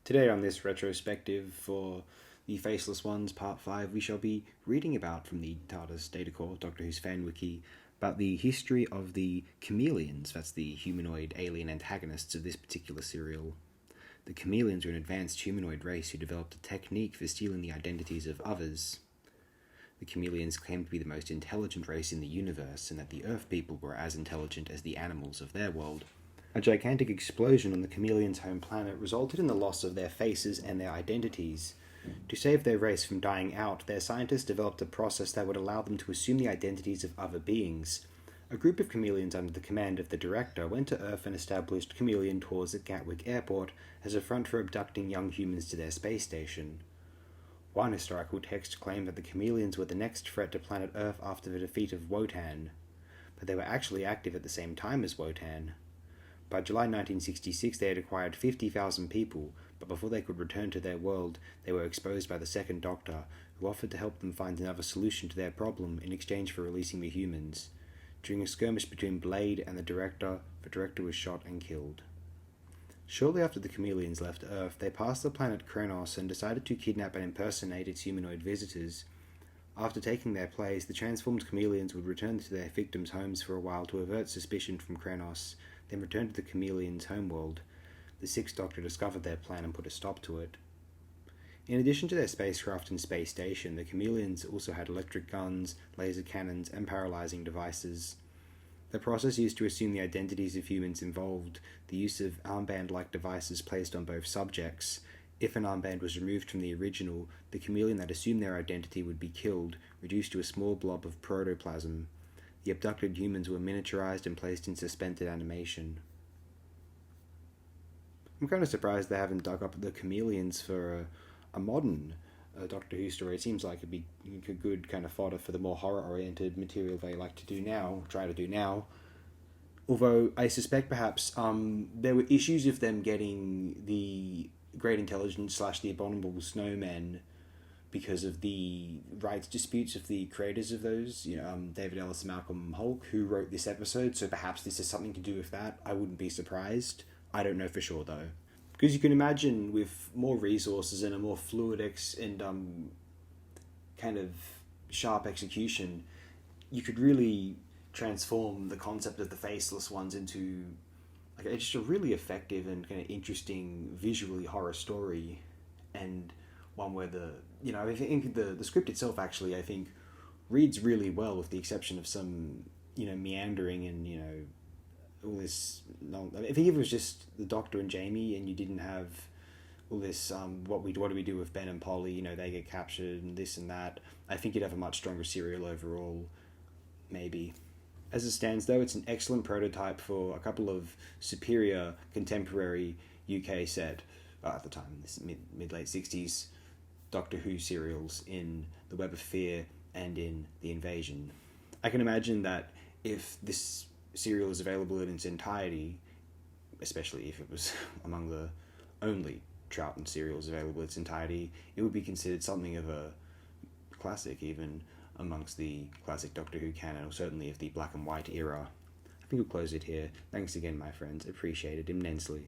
Today on this retrospective for the Faceless Ones Part 5, we shall be reading about from the TARDIS Data Core, Doctor Who's fan wiki, about the history of the chameleons, that's the humanoid alien antagonists of this particular serial. The chameleons were an advanced humanoid race who developed a technique for stealing the identities of others. The chameleons claimed to be the most intelligent race in the universe, and that the Earth people were as intelligent as the animals of their world. A gigantic explosion on the chameleons' home planet resulted in the loss of their faces and their identities. To save their race from dying out, their scientists developed a process that would allow them to assume the identities of other beings. A group of chameleons under the command of the director went to Earth and established chameleon tours at Gatwick Airport as a front for abducting young humans to their space station. One historical text claimed that the chameleons were the next threat to planet Earth after the defeat of Wotan, but they were actually active at the same time as Wotan. By July 1966, they had acquired 50,000 people, but before they could return to their world, they were exposed by the Second Doctor, who offered to help them find another solution to their problem in exchange for releasing the humans. During a skirmish between Blade and the director was shot and killed. Shortly after the chameleons left Earth, they passed the planet Krenos and decided to kidnap and impersonate its humanoid visitors. After taking their place, the transformed chameleons would return to their victims' homes for a while to avert suspicion from Krenos, then return to the chameleons' homeworld. The Sixth Doctor discovered their plan and put a stop to it. In addition to their spacecraft and space station, the chameleons also had electric guns, laser cannons, and paralyzing devices. The process used to assume the identities of humans involved the use of armband-like devices placed on both subjects. If an armband was removed from the original, the chameleon that assumed their identity would be killed, reduced to a small blob of protoplasm. The abducted humans were miniaturized and placed in suspended animation. I'm kind of surprised they haven't dug up the chameleons for a modern Doctor Who story. It seems like it'd be a good kind of fodder for the more horror-oriented material they like to do now, try to do now. Although I suspect perhaps there were issues of them getting the Great Intelligence / the Abominable Snowmen because of the rights disputes of the creators of those, David Ellis and Malcolm Hulke, who wrote this episode, so perhaps this has something to do with that. I wouldn't be surprised. I don't know for sure, though. Because you can imagine with more resources and a more fluid and kind of sharp execution, you could really transform the concept of the Faceless Ones into just a really effective and kind of interesting visually horror story, and one where I think the script itself actually, I think, reads really well with the exception of some, meandering and, all this I think if it was just the Doctor and Jamie and you didn't have all this, what do we do with Ben and Polly, they get captured and this and that, I think you'd have a much stronger serial overall, maybe. As it stands, though, it's an excellent prototype for a couple of superior contemporary UK set, at the time, this mid-late 60s, Doctor Who serials in The Web of Fear and in The Invasion. I can imagine that if this serial is available in its entirety, especially if it was among the only Troughton serials available in its entirety, it would be considered something of a classic, even amongst the classic Doctor Who canon, or certainly of the black and white era. I think we'll close it here. Thanks again, my friends. Appreciate it immensely.